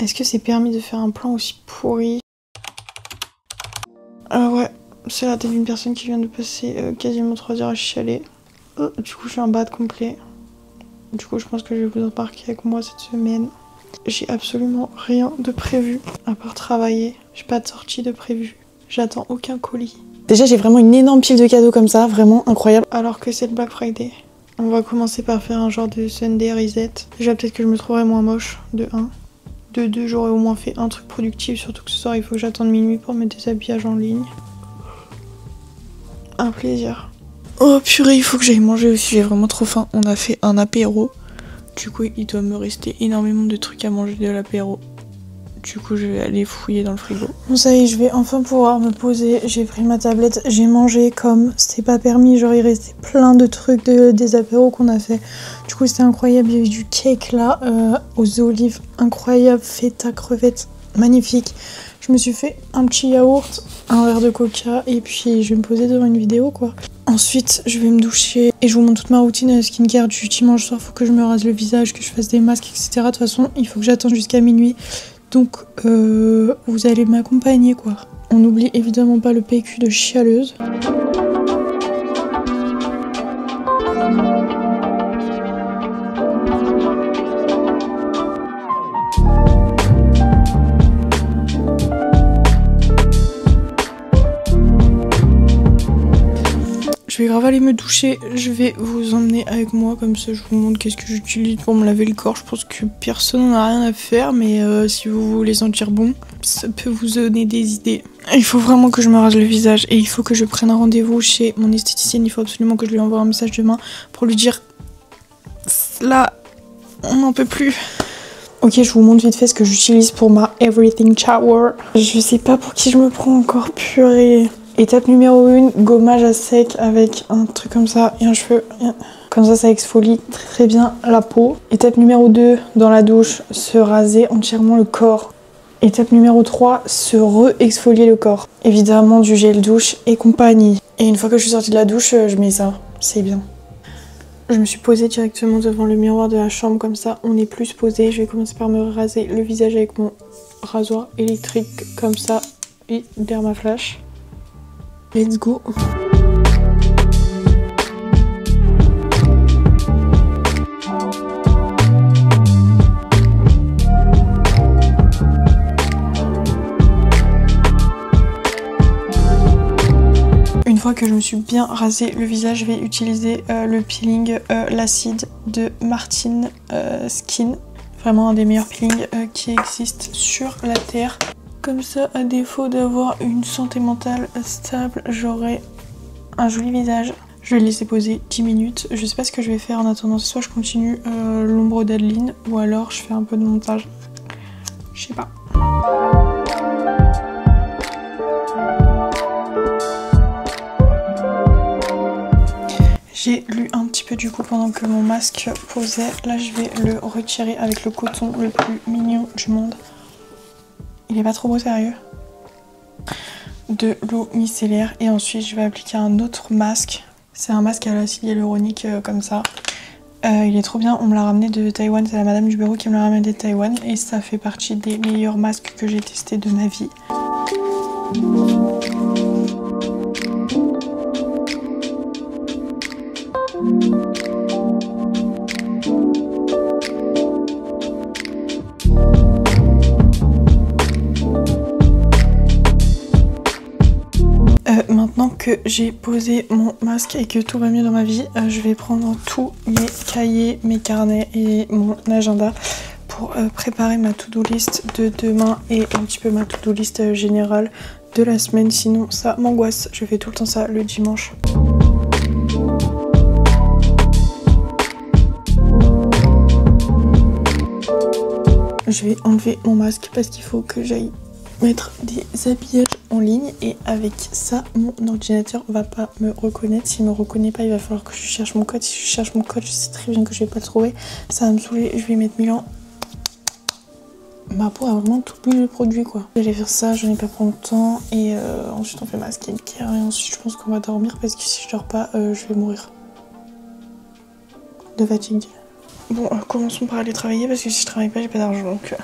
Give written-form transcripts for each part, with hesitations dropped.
Est-ce que c'est permis de faire un plan aussi pourri? Ouais, c'est la tête d'une personne qui vient de passer quasiment 3 heures à chialer. Du coup, je suis en bad complet. Du coup, je pense que je vais vous embarquer avec moi cette semaine. J'ai absolument rien de prévu à part travailler. J'ai pas de sortie de prévu. J'attends aucun colis. Déjà, j'ai vraiment une énorme pile de cadeaux comme ça, vraiment incroyable. Alors que c'est le Black Friday. On va commencer par faire un genre de Sunday reset. Déjà, peut-être que je me trouverai moins moche, de 1. De 2, j'aurais au moins fait un truc productif, surtout que ce soir, il faut que j'attende minuit pour mes déshabillages en ligne. Un plaisir. Oh purée, il faut que j'aille manger aussi, j'ai vraiment trop faim. On a fait un apéro. Du coup, il doit me rester énormément de trucs à manger de l'apéro. Du coup, je vais aller fouiller dans le frigo. Bon, ça y est, je vais enfin pouvoir me poser. J'ai pris ma tablette, j'ai mangé comme c'était pas permis. Genre, il restait plein de trucs des apéros qu'on a fait. Du coup, c'était incroyable. Il y avait du cake là, aux olives, incroyable, feta, crevettes, magnifique. Je me suis fait un petit yaourt, un verre de coca et puis je vais me poser devant une vidéo quoi. Ensuite, je vais me doucher et je vous montre toute ma routine skincare du dimanche soir. Faut que je me rase le visage, que je fasse des masques, etc. De toute façon, il faut que j'attende jusqu'à minuit. Donc, vous allez m'accompagner quoi. On n'oublie évidemment pas le PQ de chialeuse. Je vais grave aller me doucher, je vais vous emmener avec moi, comme ça je vous montre qu'est-ce que j'utilise pour me laver le corps. Je pense que personne n'a rien à faire, mais si vous voulez sentir bon, ça peut vous donner des idées. Il faut vraiment que je me rase le visage et il faut que je prenne un rendez-vous chez mon esthéticienne. Il faut absolument que je lui envoie un message demain pour lui dire là, on n'en peut plus. Ok, je vous montre vite fait ce que j'utilise pour ma Everything Shower. Je sais pas pour qui je me prends encore, purée. Étape numéro 1, gommage à sec avec un truc comme ça et un cheveu. Comme ça exfolie très très bien la peau. Étape numéro 2, dans la douche, se raser entièrement le corps. Étape numéro 3, se re-exfolier le corps. Évidemment du gel douche et compagnie. Et une fois que je suis sortie de la douche, je mets ça. C'est bien. Je me suis posée directement devant le miroir de la chambre, comme ça on est plus posé. Je vais commencer par me raser le visage avec mon rasoir électrique, comme ça, et Dermaflash. Let's go! Une fois que je me suis bien rasé le visage, je vais utiliser le peeling l'acide de Martine Skin. Vraiment un des meilleurs peelings qui existent sur la terre. Comme ça, à défaut d'avoir une santé mentale stable, j'aurai un joli visage. Je vais le laisser poser 10 minutes. Je sais pas ce que je vais faire en attendant. Soit je continue l'ombre d'Adeline ou alors je fais un peu de montage. Je sais pas. J'ai lu un petit peu du coup pendant que mon masque posait. Là, je vais le retirer avec le coton le plus mignon du monde. Il est pas trop beau, sérieux. De l'eau micellaire et ensuite je vais appliquer un autre masque. C'est un masque à l'acide hyaluronique comme ça. Il est trop bien, on me l'a ramené de Taïwan. C'est la madame du bureau qui me l'a ramené de Taïwan et ça fait partie des meilleurs masques que j'ai testé de ma vie. Maintenant que j'ai posé mon masque et que tout va mieux dans ma vie, je vais prendre tous mes cahiers, mes carnets et mon agenda pour préparer ma to-do list de demain et un petit peu ma to-do list générale de la semaine. Sinon ça m'angoisse, je fais tout le temps ça le dimanche. Je vais enlever mon masque parce qu'il faut que j'aille mettre des habillages en ligne et avec ça mon ordinateur va pas me reconnaître. S'il me reconnaît pas, il va falloir que je cherche mon code. Si je cherche mon code, je sais très bien que je vais pas le trouver, ça va me saouler. Je vais mettre 1000 ans. Ma peau a vraiment tout bu le produit quoi. Je vais faire ça, j'en ai pas pour longtemps et ensuite on fait ma skincare et ensuite je pense qu'on va dormir parce que si je dors pas je vais mourir de fatigue. Bon, commençons par aller travailler parce que si je travaille pas j'ai pas d'argent donc...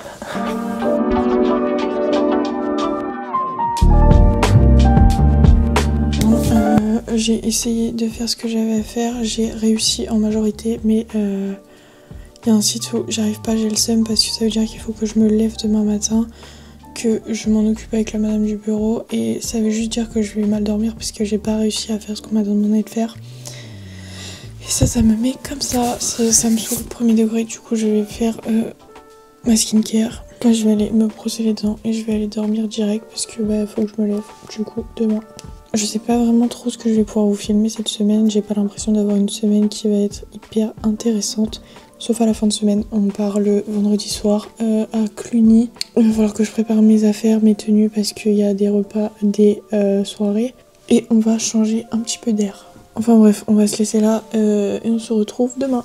j'ai essayé de faire ce que j'avais à faire, j'ai réussi en majorité, mais il y a un site où j'arrive pas, j'ai le seum parce que ça veut dire qu'il faut que je me lève demain matin, que je m'en occupe avec la madame du bureau, et ça veut juste dire que je vais mal dormir parce que j'ai pas réussi à faire ce qu'on m'a demandé de faire. Et ça me met comme ça me saoule au premier degré. Du coup je vais faire ma skincare. Là je vais aller me brosser les dents et je vais aller dormir direct parce que faut que je me lève du coup demain. Je sais pas vraiment trop ce que je vais pouvoir vous filmer cette semaine, j'ai pas l'impression d'avoir une semaine qui va être hyper intéressante. Sauf à la fin de semaine, on part le vendredi soir à Cluny. Il va falloir que je prépare mes affaires, mes tenues parce qu'il y a des repas, des soirées. Et on va changer un petit peu d'air. Enfin bref, on va se laisser là et on se retrouve demain.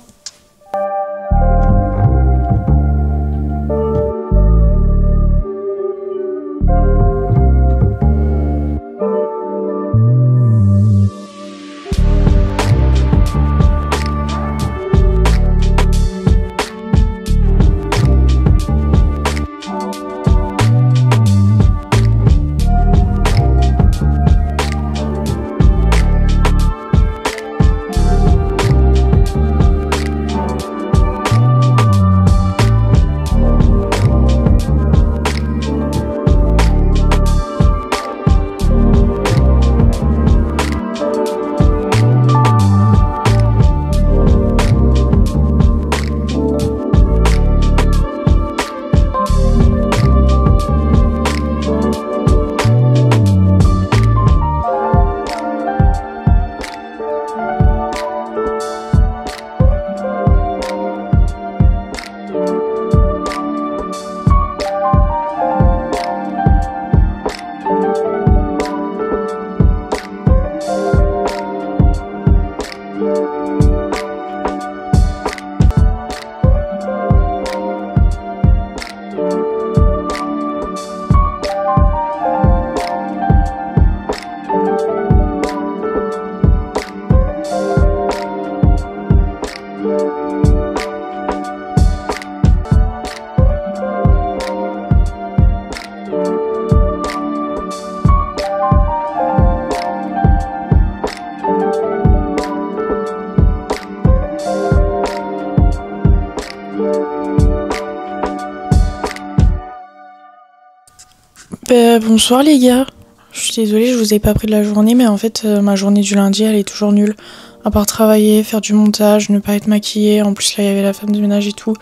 Bonsoir les gars, je suis désolée, je vous ai pas pris de la journée, mais en fait ma journée du lundi elle est toujours nulle. À part travailler, faire du montage, ne pas être maquillée, en plus là il y avait la femme de ménage et tout,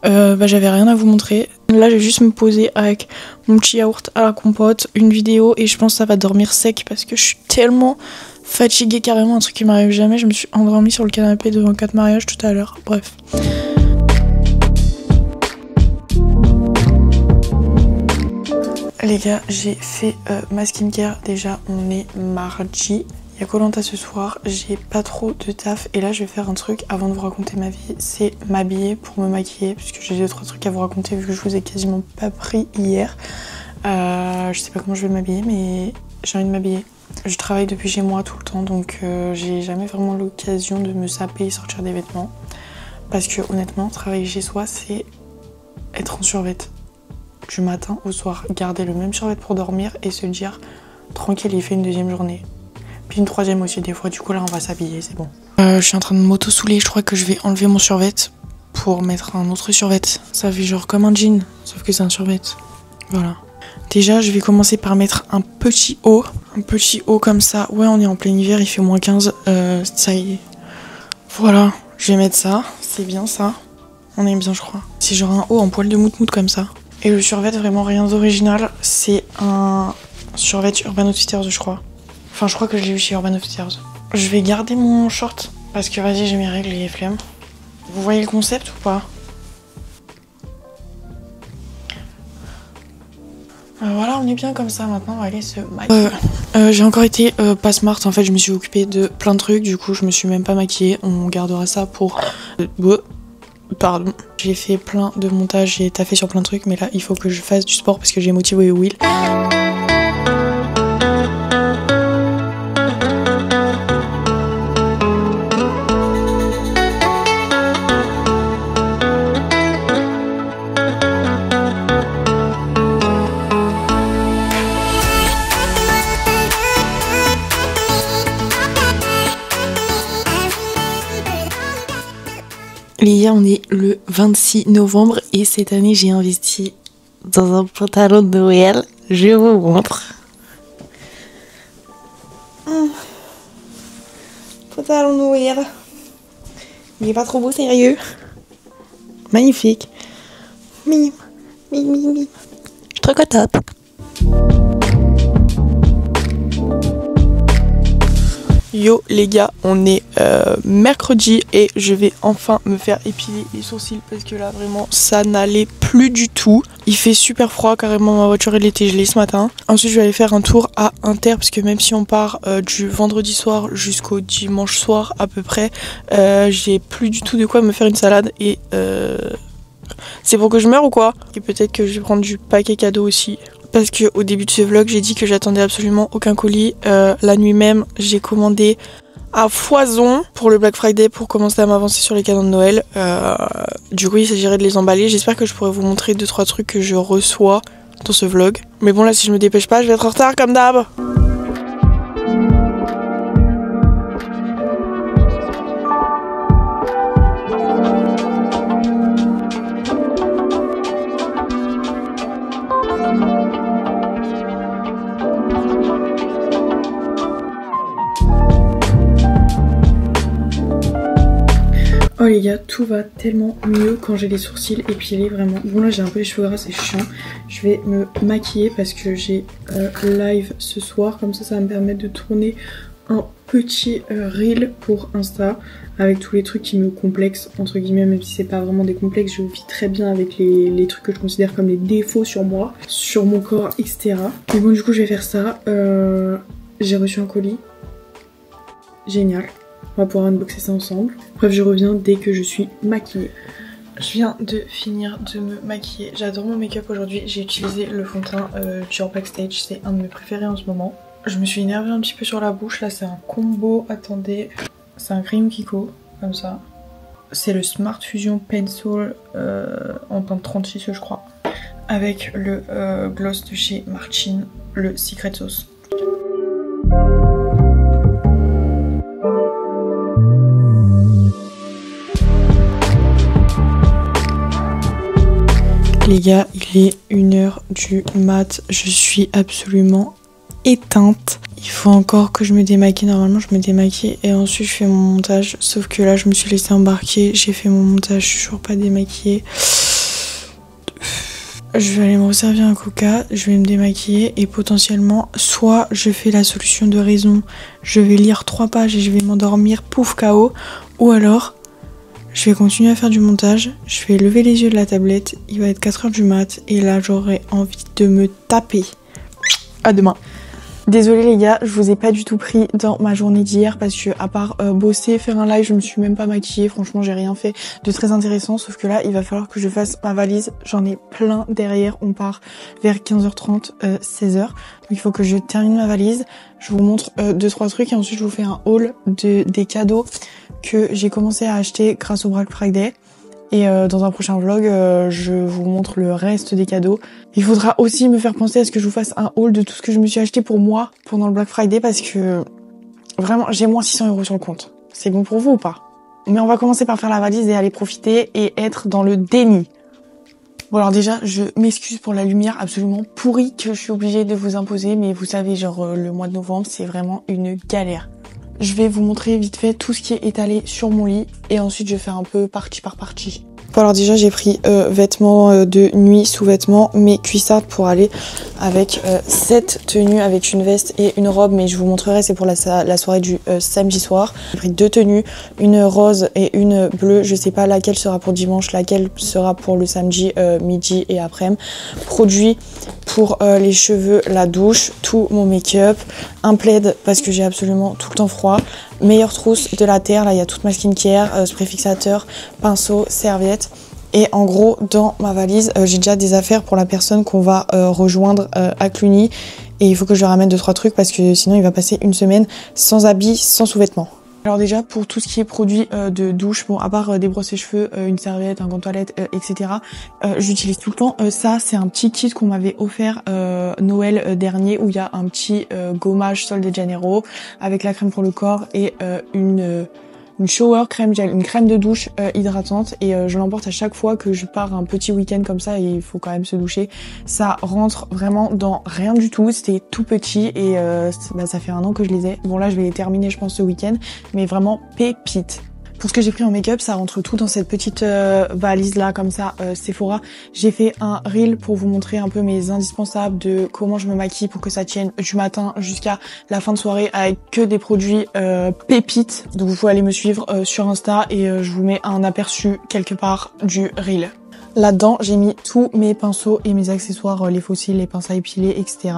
j'avais rien à vous montrer. Là je vais juste me poser avec mon petit yaourt à la compote, une vidéo et je pense que ça va dormir sec parce que je suis tellement fatiguée, carrément un truc qui m'arrive jamais. Je me suis endormie sur le canapé devant 4 mariages tout à l'heure, bref. Les gars, j'ai fait ma skincare, déjà on est mardi, il y a Koh-Lanta ce soir, j'ai pas trop de taf et là je vais faire un truc avant de vous raconter ma vie, c'est m'habiller pour me maquiller puisque j'ai 2-3 trucs à vous raconter vu que je vous ai quasiment pas pris hier. Je sais pas comment je vais m'habiller mais j'ai envie de m'habiller. Je travaille depuis chez moi tout le temps donc j'ai jamais vraiment l'occasion de me saper et sortir des vêtements parce que honnêtement travailler chez soi c'est être en survêt. Du matin au soir, garder le même survêt pour dormir et se dire tranquille, il fait une deuxième journée. Puis une troisième aussi des fois, du coup là on va s'habiller, c'est bon. Je suis en train de m'auto-souler, je crois que je vais enlever mon survêt pour mettre un autre survêt. Ça fait genre comme un jean, sauf que c'est un survêt. Voilà. Déjà je vais commencer par mettre un petit haut comme ça. Ouais, on est en plein hiver, il fait moins 15, ça y est. Voilà, je vais mettre ça, c'est bien ça. On aime bien je crois. C'est genre un haut en poil de mout-mout comme ça. Et le survêt, vraiment rien d'original, c'est un survêt Urban Outfitters je crois. Enfin je crois que je l'ai eu chez Urban Outfitters. Je vais garder mon short parce que vas-y j'ai mes règles et les flemmes. Vous voyez le concept ou pas? Voilà, on est bien comme ça, maintenant on va aller se maquiller. J'ai encore été pas smart, en fait je me suis occupée de plein de trucs, du coup je me suis même pas maquillée, on gardera ça pour... Pardon. J'ai fait plein de montages, j'ai taffé sur plein de trucs, mais là il faut que je fasse du sport parce que j'ai motivé Will. Les gars, on est le 26 novembre et cette année j'ai investi dans un pantalon de Noël. Je vous montre. Pantalon de Noël. Il est pas trop beau, sérieux. Magnifique. Mime, mime, mime, mime. Je suis trop contente. Yo les gars, on est mercredi et je vais enfin me faire épiler les sourcils parce que là vraiment ça n'allait plus du tout. Il fait super froid, carrément ma voiture elle était gelée ce matin. Ensuite je vais aller faire un tour à Inter parce que même si on part du vendredi soir jusqu'au dimanche soir à peu près, j'ai plus du tout de quoi me faire une salade et c'est pour que je meure ou quoi? Et peut-être que je vais prendre du paquet cadeau aussi. Parce qu'au début de ce vlog, j'ai dit que j'attendais absolument aucun colis. La nuit même, j'ai commandé à foison pour le Black Friday pour commencer à m'avancer sur les cadeaux de Noël. Du coup, il s'agirait de les emballer. J'espère que je pourrai vous montrer 2-3 trucs que je reçois dans ce vlog. Mais bon, là, si je me dépêche pas, je vais être en retard comme d'hab. Oh les gars, tout va tellement mieux quand j'ai les sourcils épilés, vraiment. Bon là j'ai un peu les cheveux gras, c'est chiant. Je vais me maquiller parce que j'ai live ce soir. Comme ça va me permettre de tourner un petit reel pour Insta avec tous les trucs qui me complexent, entre guillemets, même si c'est pas vraiment des complexes. Je vis très bien avec les trucs que je considère comme les défauts sur moi, sur mon corps, etc. Mais bon du coup je vais faire ça. J'ai reçu un colis. Génial. On va pouvoir unboxer ça ensemble. Bref, je reviens dès que je suis maquillée. Je viens de finir de me maquiller. J'adore mon make-up aujourd'hui. J'ai utilisé le fond de teint du Backstage. C'est un de mes préférés en ce moment. Je me suis énervée un petit peu sur la bouche. Là, c'est un combo. Attendez. C'est un crayon Kiko. Comme ça. C'est le Smart Fusion Pencil en teinte 36, je crois. Avec le gloss de chez Martin. Le Secret Sauce. Les gars, il est 1h du mat, je suis absolument éteinte. Il faut encore que je me démaquille, normalement je me démaquille et ensuite je fais mon montage. Sauf que là je me suis laissée embarquer, j'ai fait mon montage, je suis toujours pas démaquillée. Je vais aller me resservir un coca, je vais me démaquiller et potentiellement soit je fais la solution de raison, je vais lire 3 pages et je vais m'endormir, pouf KO, ou alors... je vais continuer à faire du montage, je vais lever les yeux de la tablette, il va être 4h du mat et là j'aurai envie de me taper. À demain. Désolée les gars, je vous ai pas du tout pris dans ma journée d'hier parce que à part bosser, faire un live, je me suis même pas maquillée. Franchement, j'ai rien fait de très intéressant. Sauf que là, il va falloir que je fasse ma valise. J'en ai plein derrière. On part vers 15h30, 16h. Donc il faut que je termine ma valise. Je vous montre 2-3 trucs et ensuite je vous fais un haul des cadeaux que j'ai commencé à acheter grâce au Black Friday. Et dans un prochain vlog, je vous montre le reste des cadeaux. Il faudra aussi me faire penser à ce que je vous fasse un haul de tout ce que je me suis acheté pour moi pendant le Black Friday parce que vraiment j'ai moins 600 € sur le compte. C'est bon pour vous ou pas? Mais on va commencer par faire la valise et aller profiter et être dans le déni. Bon alors déjà, je m'excuse pour la lumière absolument pourrie que je suis obligée de vous imposer, mais vous savez, genre le mois de novembre, c'est vraiment une galère. Je vais vous montrer vite fait tout ce qui est étalé sur mon lit et ensuite je vais faire un peu partie par partie. Bon alors déjà j'ai pris vêtements de nuit, sous-vêtements, mes cuissardes pour aller avec cette tenue avec une veste et une robe, mais je vous montrerai, c'est pour la soirée du samedi soir. J'ai pris 2 tenues, une rose et une bleue, je sais pas laquelle sera pour dimanche, laquelle sera pour le samedi midi et après-midi. Produits pour les cheveux, la douche, tout mon make-up, un plaid parce que j'ai absolument tout le temps froid, meilleure trousse de la terre, là il y a toute ma skincare, spray fixateur, pinceau, serviette. Et en gros dans ma valise j'ai déjà des affaires pour la personne qu'on va rejoindre à Cluny. Et il faut que je lui ramène 2-3 trucs parce que sinon il va passer une semaine sans habits, sans sous-vêtements. Alors déjà pour tout ce qui est produit de douche, bon à part des brosses à cheveux, une serviette, un gant de toilette, etc. J'utilise tout le temps ça, c'est un petit kit qu'on m'avait offert Noël dernier où il y a un petit gommage Sol de Janeiro avec la crème pour le corps et une une shower crème gel, une crème de douche hydratante et je l'emporte à chaque fois que je pars un petit week-end comme ça et il faut quand même se doucher. Ça rentre vraiment dans rien du tout, c'était tout petit et ça fait 1 an que je les ai. Bon là je vais les terminer je pense ce week-end, mais vraiment pépite. Pour ce que j'ai pris en make-up, ça rentre tout dans cette petite valise là comme ça, Sephora. J'ai fait un reel pour vous montrer un peu mes indispensables de comment je me maquille pour que ça tienne du matin jusqu'à la fin de soirée avec que des produits pépites. Donc vous pouvez aller me suivre sur Insta et je vous mets un aperçu quelque part du reel. Là-dedans, j'ai mis tous mes pinceaux et mes accessoires, les fossiles, les pinces à épiler, etc.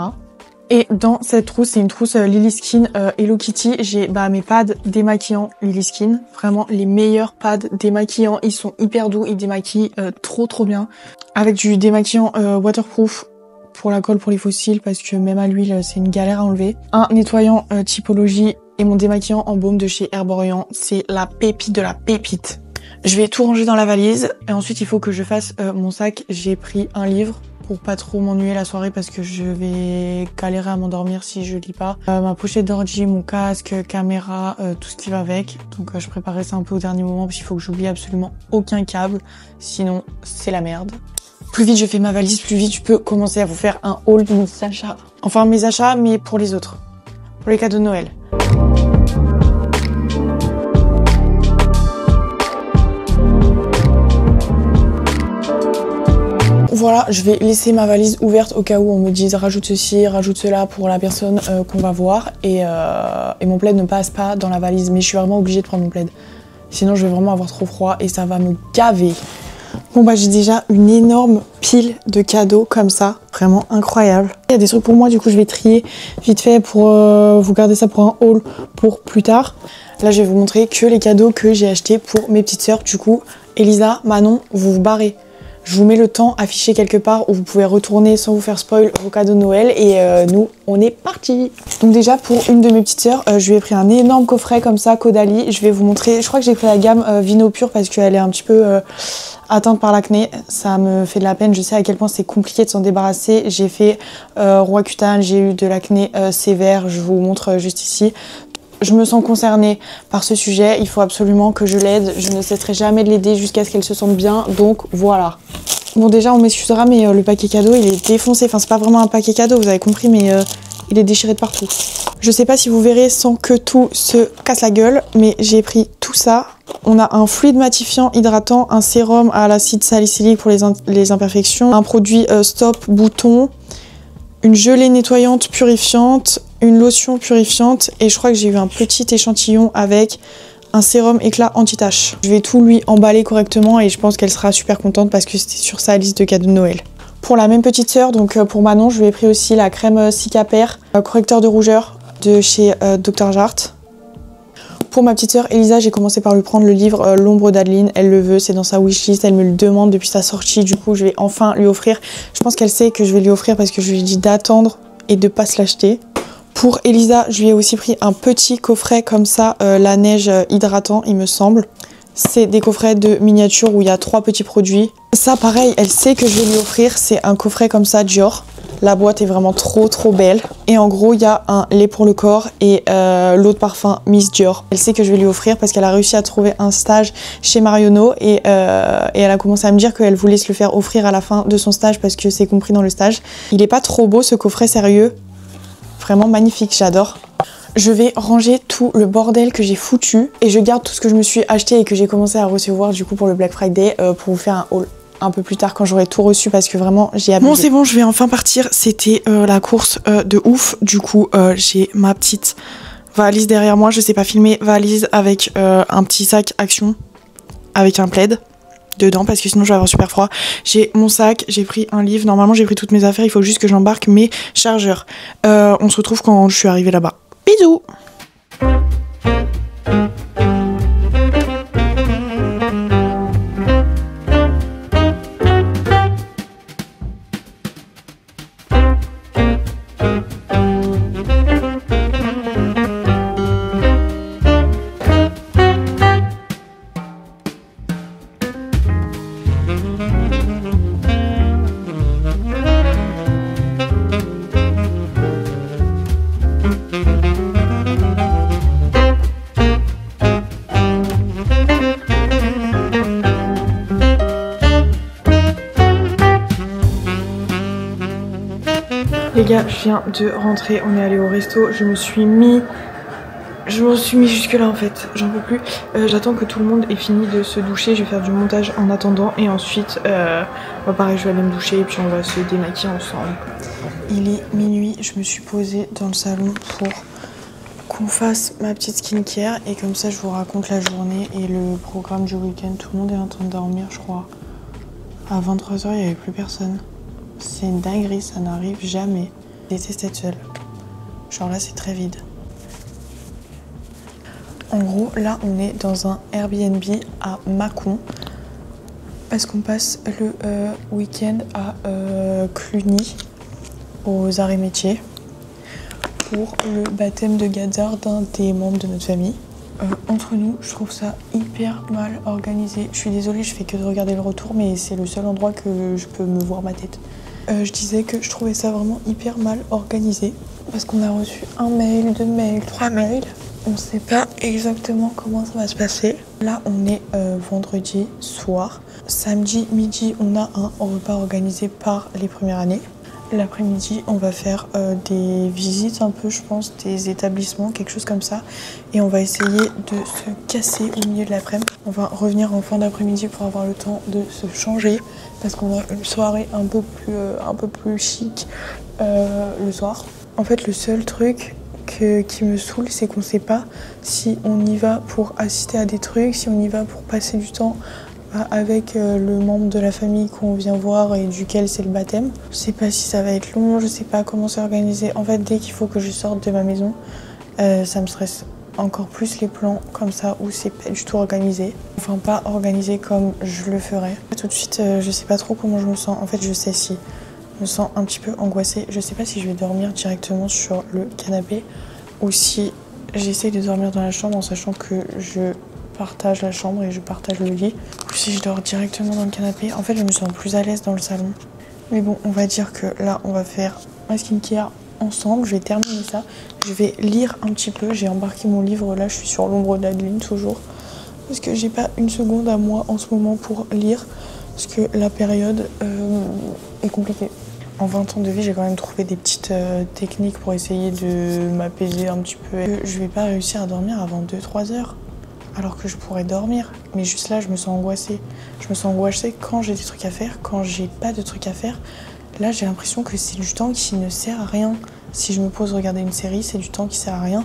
Et dans cette trousse, c'est une trousse Lily Skin Hello Kitty. J'ai mes pads démaquillants Lily Skin. Vraiment les meilleurs pads démaquillants. Ils sont hyper doux, ils démaquillent trop bien. Avec du démaquillant waterproof pour la colle pour les fossiles parce que même à l'huile c'est une galère à enlever. Un nettoyant typologie et mon démaquillant en baume de chez Herborian. C'est la pépite de la pépite. Je vais tout ranger dans la valise et ensuite il faut que je fasse mon sac. J'ai pris un livre pour pas trop m'ennuyer la soirée parce que je vais galérer à m'endormir si je lis pas. Ma pochette d'ordi, mon casque, caméra, tout ce qui va avec. Donc je préparais ça un peu au dernier moment parce qu'il faut que j'oublie absolument aucun câble, sinon c'est la merde. Plus vite je fais ma valise, plus vite je peux commencer à vous faire un haul de mes achats. Enfin mes achats mais pour les autres, pour les cadeaux de Noël. Voilà, je vais laisser ma valise ouverte au cas où on me dise rajoute ceci, rajoute cela pour la personne qu'on va voir et mon plaid ne passe pas dans la valise mais je suis vraiment obligée de prendre mon plaid. Sinon je vais vraiment avoir trop froid et ça va me gaver. Bon j'ai déjà une énorme pile de cadeaux comme ça, vraiment incroyable. Il y a des trucs pour moi du coup je vais trier vite fait pour vous garder ça pour un haul pour plus tard. Là je vais vous montrer que les cadeaux que j'ai achetés pour mes petites sœurs. Du coup Elisa, Manon, vous vous barrez. Je vous mets le temps affiché quelque part où vous pouvez retourner sans vous faire spoil vos cadeaux de Noël et nous on est parti. Donc déjà pour une de mes petites sœurs, je lui ai pris un énorme coffret comme ça Caudalie. Je vais vous montrer, je crois que j'ai pris la gamme Vino Pur parce qu'elle est un petit peu atteinte par l'acné. Ça me fait de la peine, je sais à quel point c'est compliqué de s'en débarrasser. J'ai fait Roaccutane, j'ai eu de l'acné sévère, je vous montre juste ici. Je me sens concernée par ce sujet, il faut absolument que je l'aide, je ne cesserai jamais de l'aider jusqu'à ce qu'elle se sente bien, donc voilà. Bon déjà on m'excusera mais le paquet cadeau il est défoncé, enfin c'est pas vraiment un paquet cadeau vous avez compris mais il est déchiré de partout. Je sais pas si vous verrez sans que tout se casse la gueule mais j'ai pris tout ça. On a un fluide matifiant hydratant, un sérum à l'acide salicylique pour les imperfections, un produit stop bouton, une gelée nettoyante purifiante, une lotion purifiante et je crois que j'ai eu un petit échantillon avec un sérum éclat anti-tache. Je vais tout lui emballer correctement et je pense qu'elle sera super contente parce que c'était sur sa liste de cadeaux de Noël. Pour la même petite sœur, donc pour Manon, je lui ai pris aussi la crème Cicapair, correcteur de rougeur de chez Dr Jart. Pour ma petite sœur Elisa, j'ai commencé par lui prendre le livre L'ombre d'Adeline. Elle le veut, c'est dans sa wishlist, elle me le demande depuis sa sortie. Du coup, je vais enfin lui offrir. Je pense qu'elle sait que je vais lui offrir parce que je lui ai dit d'attendre et de pas se l'acheter. Pour Elisa, je lui ai aussi pris un petit coffret comme ça, la neige hydratant, il me semble. C'est des coffrets de miniatures où il y a 3 petits produits. Ça, pareil, elle sait que je vais lui offrir. C'est un coffret comme ça, Dior. La boîte est vraiment trop belle. Et en gros, il y a un lait pour le corps et l'eau de parfum Miss Dior. Elle sait que je vais lui offrir parce qu'elle a réussi à trouver un stage chez Marionneau et elle a commencé à me dire qu'elle voulait se le faire offrir à la fin de son stage parce que c'est compris dans le stage. Il est pas trop beau ce coffret, sérieux. Vraiment magnifique, j'adore. Je vais ranger tout le bordel que j'ai foutu et je garde tout ce que je me suis acheté et que j'ai commencé à recevoir du coup pour le Black Friday pour vous faire un haul un peu plus tard quand j'aurai tout reçu parce que vraiment j'ai abusé. Bon c'est bon, je vais enfin partir. C'était la course de ouf. Du coup j'ai ma petite valise derrière moi. Je sais pas filmer, valise avec un petit sac Action avec un plaid dedans parce que sinon je vais avoir super froid. J'ai mon sac, j'ai pris un livre. Normalement j'ai pris toutes mes affaires. Il faut juste que j'embarque mes chargeurs. On se retrouve quand je suis arrivée là-bas. Bisous. Les gars, je viens de rentrer, on est allé au resto, je me suis mis jusque là en fait, j'en peux plus. J'attends que tout le monde ait fini de se doucher, je vais faire du montage en attendant et ensuite pareil je vais aller me doucher et puis on va se démaquiller ensemble. Il est minuit, je me suis posée dans le salon pour qu'on fasse ma petite skincare et comme ça je vous raconte la journée et le programme du week-end. Tout le monde est en train de dormir je crois. À 23 h il n'y avait plus personne. C'est une dinguerie, ça n'arrive jamais. Je déteste être seule. Genre là c'est très vide. En gros, là, on est dans un Airbnb à Mâcon parce qu'on passe le week-end à Cluny, aux arts et métiers, pour le baptême de Gadzard d'un des membres de notre famille. Entre nous, je trouve ça hyper mal organisé. Je suis désolée, je fais que de regarder le retour, mais c'est le seul endroit que je peux me voir ma tête. Je disais que je trouvais ça vraiment hyper mal organisé parce qu'on a reçu 1 mail, 2 mails, 3 mails. On ne sait pas exactement comment ça va se passer. Là, on est vendredi soir. Samedi midi, on a un repas organisé par les premières années. L'après-midi, on va faire des visites un peu, je pense, des établissements, quelque chose comme ça. Et on va essayer de se casser au milieu de l'après-midi. On va revenir en fin d'après-midi pour avoir le temps de se changer parce qu'on a une soirée un peu plus chic le soir. En fait, le seul truc qui me saoule, c'est qu'on ne sait pas si on y va pour assister à des trucs, si on y va pour passer du temps avec le membre de la famille qu'on vient voir et duquel c'est le baptême. Je sais pas si ça va être long, je sais pas comment c'est organisé. En fait, dès qu'il faut que je sorte de ma maison, ça me stresse encore plus les plans comme ça où c'est pas du tout organisé. Enfin, pas organisé comme je le ferais. Tout de suite, je sais pas trop comment je me sens. En fait, je sais si je me sens un petit peu angoissée. Je sais pas si je vais dormir directement sur le canapé ou si j'essaie de dormir dans la chambre en sachant que je partage la chambre et je partage le lit. Ou si je dors directement dans le canapé. En fait, je me sens plus à l'aise dans le salon. Mais bon, on va dire que là, on va faire ma skincare ensemble. Je vais terminer ça. Je vais lire un petit peu. J'ai embarqué mon livre. Là, je suis sur l'ombre d'Adeline toujours. Parce que j'ai pas une seconde à moi en ce moment pour lire. Parce que la période est compliquée. En 20 ans de vie, j'ai quand même trouvé des petites techniques pour essayer de m'apaiser un petit peu. Je vais pas réussir à dormir avant 2-3 heures, alors que je pourrais dormir. Mais juste là, je me sens angoissée. Je me sens angoissée quand j'ai des trucs à faire, quand j'ai pas de trucs à faire. Là, j'ai l'impression que c'est du temps qui ne sert à rien. Si je me pose regarder une série, c'est du temps qui sert à rien.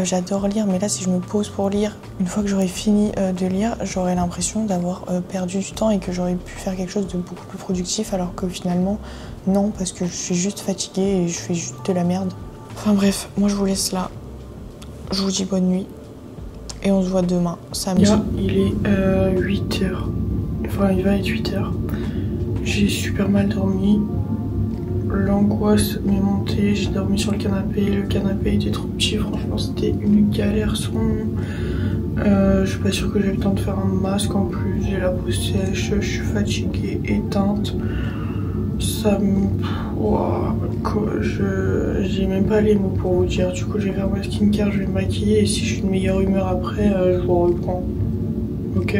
J'adore lire, mais là, si je me pose pour lire, une fois que j'aurai fini de lire, j'aurai l'impression d'avoir perdu du temps et que j'aurais pu faire quelque chose de beaucoup plus productif, alors que finalement, non, parce que je suis juste fatiguée et je fais juste de la merde. Enfin bref, moi je vous laisse là. Je vous dis bonne nuit et on se voit demain, samedi. Là, il est 8h. Enfin, il va être 8h. J'ai super mal dormi. L'angoisse m'est montée, j'ai dormi sur le canapé était trop petit, franchement c'était une galère son. Je suis pas sûre que j'ai le temps de faire un masque en plus, j'ai la peau sèche, je suis fatiguée, éteinte. Ça me... Wow, j'ai même pas les mots pour vous dire, du coup je vais faire ma skincare, je vais me maquiller et si j'ai une meilleure humeur après, je vous reprends. Ok ?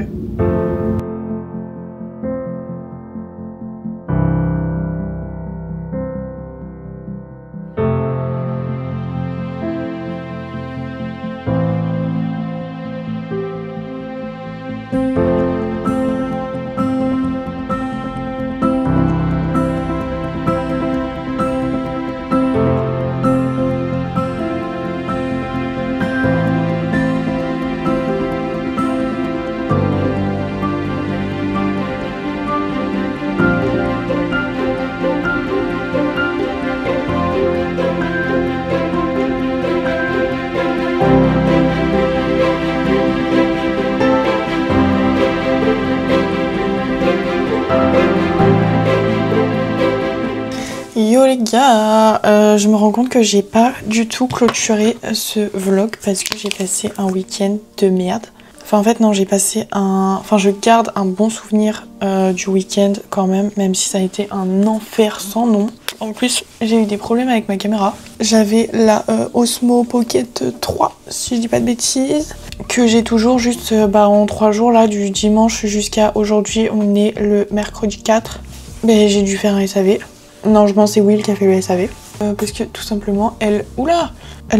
Yo les gars, je me rends compte que j'ai pas du tout clôturé ce vlog parce que j'ai passé un week-end de merde. Enfin en fait non, j'ai passé un... Enfin je garde un bon souvenir du week-end quand même si ça a été un enfer sans nom. En plus j'ai eu des problèmes avec ma caméra. J'avais la Osmo Pocket 3 si je dis pas de bêtises, que j'ai toujours juste en 3 jours là, du dimanche jusqu'à aujourd'hui, on est le mercredi 4. Ben, j'ai dû faire un SAV. Non, je pense que c'est Will qui a fait le SAV. parce que tout simplement, elle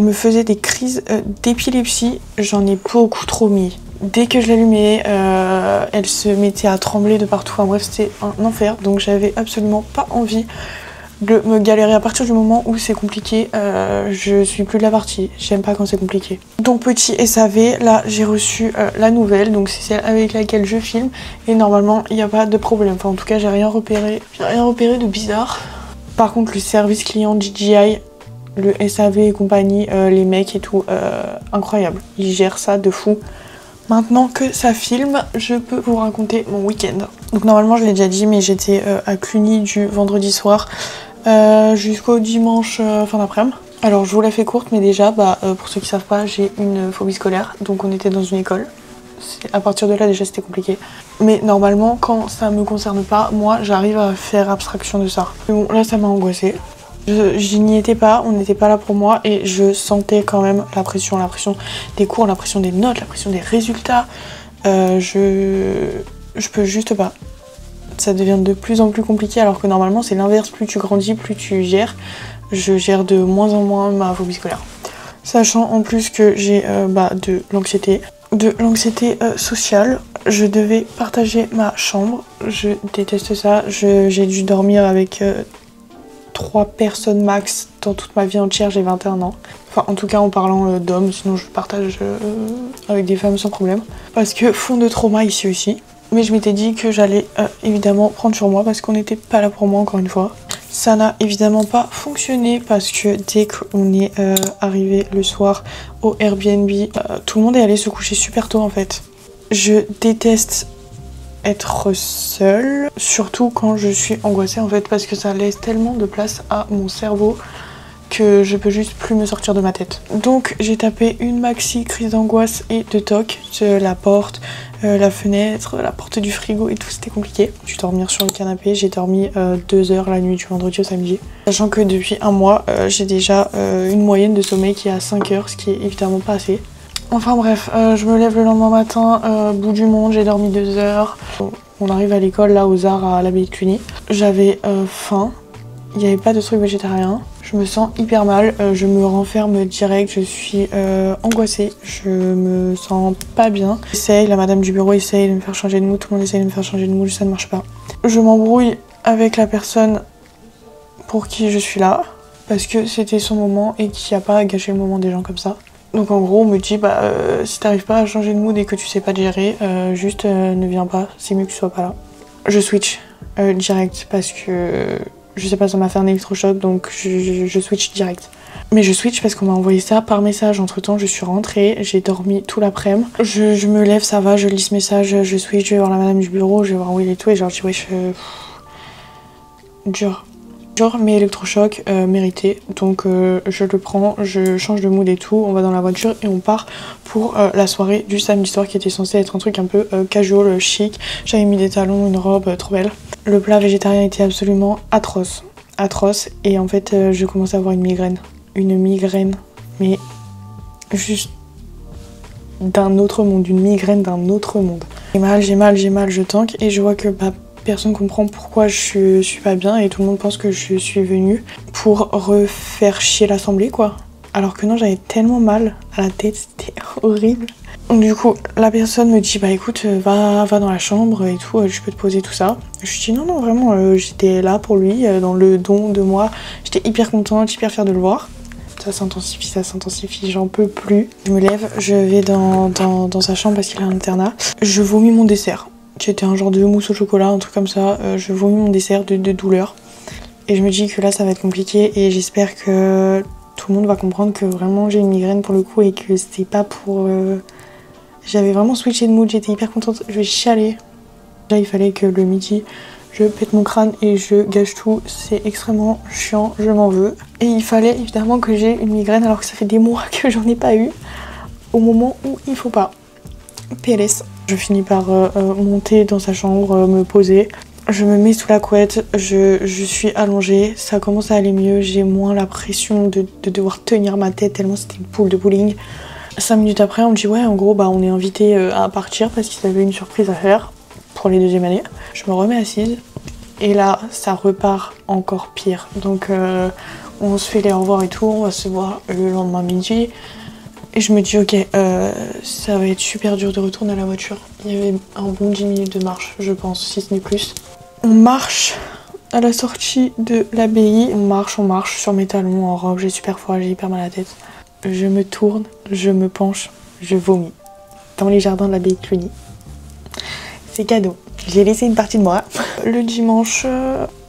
me faisait des crises d'épilepsie. J'en ai beaucoup trop mis. Dès que je l'allumais, elle se mettait à trembler de partout. Enfin bref, c'était un enfer. Donc j'avais absolument pas envie de me galérer. À partir du moment où c'est compliqué, je suis plus de la partie. J'aime pas quand c'est compliqué. Donc petit SAV, là j'ai reçu la nouvelle. Donc c'est celle avec laquelle je filme. Et normalement, il n'y a pas de problème. Enfin en tout cas, j'ai rien repéré. J'ai rien repéré de bizarre. Par contre, le service client DJI, le SAV et compagnie, les mecs et tout, incroyable. Ils gèrent ça de fou. Maintenant que ça filme, je peux vous raconter mon week-end. Donc normalement, je l'ai déjà dit, mais j'étais à Cluny du vendredi soir jusqu'au dimanche fin d'après-midi. Alors je vous la fais courte, mais déjà, pour ceux qui savent pas, j'ai une phobie scolaire. Donc on était dans une école. À partir de là, déjà, c'était compliqué. Mais normalement, quand ça me concerne pas, moi, j'arrive à faire abstraction de ça. Mais bon, là, ça m'a angoissée. Je n'y étais pas, on n'était pas là pour moi et je sentais quand même la pression des cours, la pression des notes, la pression des résultats. Je peux juste pas. Ça devient de plus en plus compliqué alors que normalement c'est l'inverse, plus tu grandis, plus tu gères. Je gère de moins en moins ma phobie scolaire. Sachant en plus que j'ai de l'anxiété. De l'anxiété sociale. Je devais partager ma chambre. Je déteste ça. J'ai dû dormir avec 3 personnes max dans toute ma vie entière, j'ai 21 ans. Enfin, en tout cas en parlant d'hommes, sinon je partage avec des femmes sans problème. Parce que fond de trauma ici aussi. Mais je m'étais dit que j'allais évidemment prendre sur moi parce qu'on n'était pas là pour moi encore une fois. Ça n'a évidemment pas fonctionné parce que dès qu'on est arrivé le soir au Airbnb, tout le monde est allé se coucher super tôt en fait. Je déteste être seule, surtout quand je suis angoissée en fait, parce que ça laisse tellement de place à mon cerveau que je peux juste plus me sortir de ma tête. Donc j'ai tapé une maxi crise d'angoisse et de toc, la porte, la fenêtre, la porte du frigo et tout, c'était compliqué. Je suis dormir sur le canapé, j'ai dormi 2 heures la nuit du vendredi au samedi. Sachant que depuis un mois, j'ai déjà une moyenne de sommeil qui est à 5 heures, ce qui est évidemment pas assez. Enfin bref, je me lève le lendemain matin, bout du monde, j'ai dormi 2 heures. On arrive à l'école, là, aux arts à l'abbaye de Cluny. J'avais faim, il n'y avait pas de truc végétarien. Je me sens hyper mal, je me renferme direct, je suis angoissée, je me sens pas bien. J'essaye, la madame du bureau essaye de me faire changer de mood, tout le monde essaye de me faire changer de mood, ça ne marche pas. Je m'embrouille avec la personne pour qui je suis là, parce que c'était son moment et qu'il n'y a pas à gâcher le moment des gens comme ça. Donc en gros on me dit si t'arrives pas à changer de mood et que tu sais pas te gérer, juste ne viens pas, c'est mieux que tu sois pas là. Je switch direct parce que je sais pas, ça m'a fait un électrochoc donc je switch direct. Mais je switch parce qu'on m'a envoyé ça par message. Entre temps je suis rentrée, j'ai dormi tout l'après-midi. Je me lève, ça va, je lis ce message, je switch, je vais voir la madame du bureau, je vais voir où il est tout et genre je dis dur. Genre mes électrochocs mérités, donc je le prends, je change de mood et tout, on va dans la voiture et on part pour la soirée du samedi soir qui était censée être un truc un peu casual, chic. J'avais mis des talons, une robe trop belle. Le plat végétarien était absolument atroce, et en fait je commence à avoir une migraine, mais juste d'un autre monde, une migraine d'un autre monde. J'ai mal, je tanque et je vois que personne comprend pourquoi je suis pas bien et tout le monde pense que je suis venue pour refaire chier l'assemblée quoi. Alors que non, j'avais tellement mal à la tête, c'était horrible. Donc du coup, la personne me dit écoute, va dans la chambre et tout, je peux te poser tout ça. Je lui dis non vraiment, j'étais là pour lui, dans le don de moi. J'étais hyper contente, hyper fière de le voir. Ça s'intensifie, j'en peux plus. Je me lève, je vais dans sa chambre parce qu'il a un internat. Je vomis mon dessert. C'était un genre de mousse au chocolat, un truc comme ça. Je vomis mon dessert de douleur. Et je me dis que là, ça va être compliqué. Et j'espère que tout le monde va comprendre que vraiment j'ai une migraine pour le coup. Et que c'était pas pour... J'avais vraiment switché de mood, j'étais hyper contente. Je vais chialer. Là, il fallait que le midi, je pète mon crâne et je gâche tout. C'est extrêmement chiant, je m'en veux. Et il fallait évidemment que j'ai une migraine alors que ça fait des mois que j'en ai pas eu. Au moment où il faut pas. PLS. Je finis par monter dans sa chambre, me poser. Je me mets sous la couette, je suis allongée, ça commence à aller mieux, j'ai moins la pression de devoir tenir ma tête tellement c'était une boule de bowling. 5 minutes après, on me dit ouais, en gros, on est invité à partir parce qu'ils avaient une surprise à faire pour les 2e années. Je me remets assise Et là, ça repart encore pire. Donc on se fait les au revoir et tout, on va se voir le lendemain midi. Et je me dis ok, ça va être super dur de retourner à la voiture. Il y avait un bon 10 minutes de marche, je pense, si ce n'est plus. On marche à la sortie de l'abbaye. On marche sur mes talons en robe, j'ai super froid, j'ai hyper mal à la tête. Je me tourne, je me penche, je vomis. Dans les jardins de l'abbaye de Cluny. C'est cadeau. J'ai laissé une partie de moi. Le dimanche,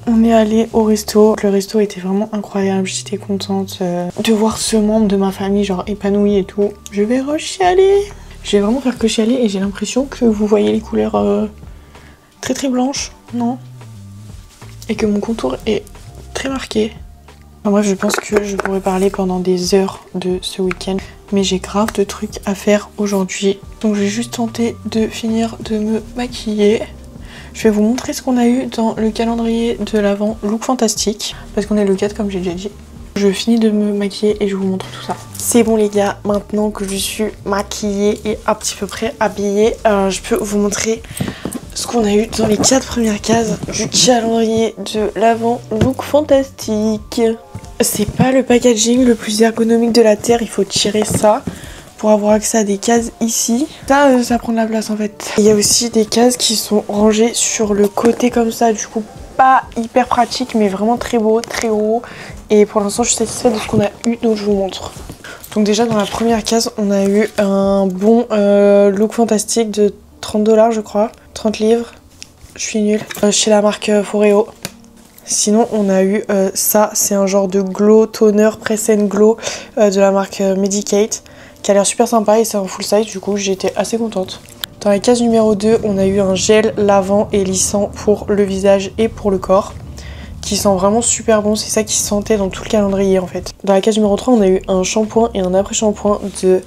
on est allé au resto. Le resto était vraiment incroyable. J'étais contente de voir ce membre de ma famille genre épanoui et tout. Je vais re-chialer. Je vais vraiment faire que chialer et j'ai l'impression que vous voyez les couleurs très très blanches, non? Et que mon contour est très marqué. Enfin, bref, je pense que je pourrais parler pendant des heures de ce week-end. Mais j'ai grave de trucs à faire aujourd'hui. Donc je vais juste tenter de finir de me maquiller. Je vais vous montrer ce qu'on a eu dans le calendrier de l'Avent Look Fantastique. Parce qu'on est le 4 comme j'ai déjà dit. Je finis de me maquiller et je vous montre tout ça. C'est bon les gars, maintenant que je suis maquillée et un petit peu près habillée, je peux vous montrer ce qu'on a eu dans les 4 premières cases du calendrier de l'Avent Look Fantastique. C'est pas le packaging le plus ergonomique de la Terre, il faut tirer ça pour avoir accès à des cases ici. Ça prend de la place en fait. Il y a aussi des cases qui sont rangées sur le côté comme ça, du coup pas hyper pratique mais vraiment très beau, très haut. Et pour l'instant je suis satisfaite de ce qu'on a eu, donc je vous montre. Donc déjà dans la première case on a eu un bon Look Fantastique de 30 $ je crois, 30 livres, je suis nulle, chez la marque Foreo. Sinon on a eu ça, c'est un genre de glow toner press and glow de la marque Medicate qui a l'air super sympa et c'est un full size, du coup j'étais assez contente. Dans la case numéro 2 on a eu un gel lavant et lissant pour le visage et pour le corps qui sent vraiment super bon, c'est ça qui se sentait dans tout le calendrier en fait. Dans la case numéro 3 on a eu un shampoing et un après-shampoing de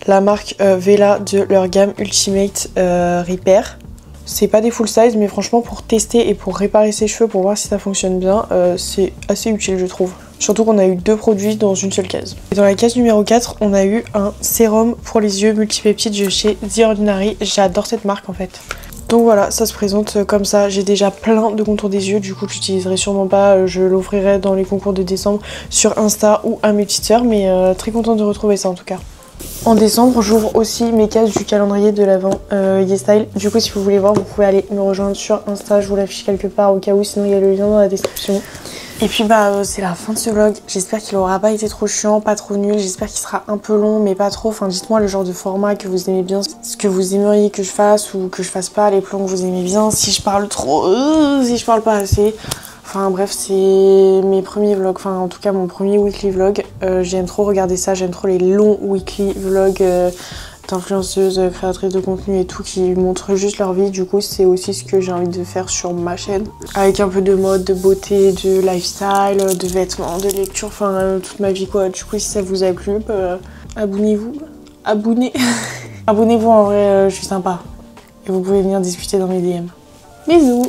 la marque Vela de leur gamme Ultimate Repair. C'est pas des full size mais franchement pour tester et pour réparer ses cheveux pour voir si ça fonctionne bien, c'est assez utile je trouve. Surtout qu'on a eu 2 produits dans une seule case. Et dans la case numéro 4 on a eu un sérum pour les yeux multipeptides de chez The Ordinary. J'adore cette marque en fait. Donc voilà, ça se présente comme ça. J'ai déjà plein de contours des yeux, du coup j'utiliserai sûrement pas, je l'offrirai dans les concours de décembre sur Insta ou à mes petites sœurs, mais très contente de retrouver ça en tout cas. En décembre, j'ouvre aussi mes cases du calendrier de l'Avent YesStyle. Du coup, si vous voulez voir, vous pouvez aller me rejoindre sur Insta. Je vous l'affiche quelque part au cas où, sinon il y a le lien dans la description. Et puis c'est la fin de ce vlog. J'espère qu'il aura pas été trop chiant, pas trop nul. J'espère qu'il sera un peu long, mais pas trop. Enfin, dites-moi le genre de format que vous aimez bien, ce que vous aimeriez que je fasse ou que je fasse pas, les plans que vous aimez bien. Si je parle trop, si je parle pas assez. Enfin bref, c'est mes premiers vlogs, enfin en tout cas mon premier weekly vlog. J'aime trop regarder ça, j'aime trop les longs weekly vlogs d'influenceuses, créatrices de contenu et tout qui montrent juste leur vie. Du coup c'est aussi ce que j'ai envie de faire sur ma chaîne. Avec un peu de mode, de beauté, de lifestyle, de vêtements, de lecture, enfin toute ma vie quoi. Du coup si ça vous a plu, abonnez-vous. Abonnez-vous en vrai, je suis sympa. Et vous pouvez venir discuter dans mes DM. Bisous.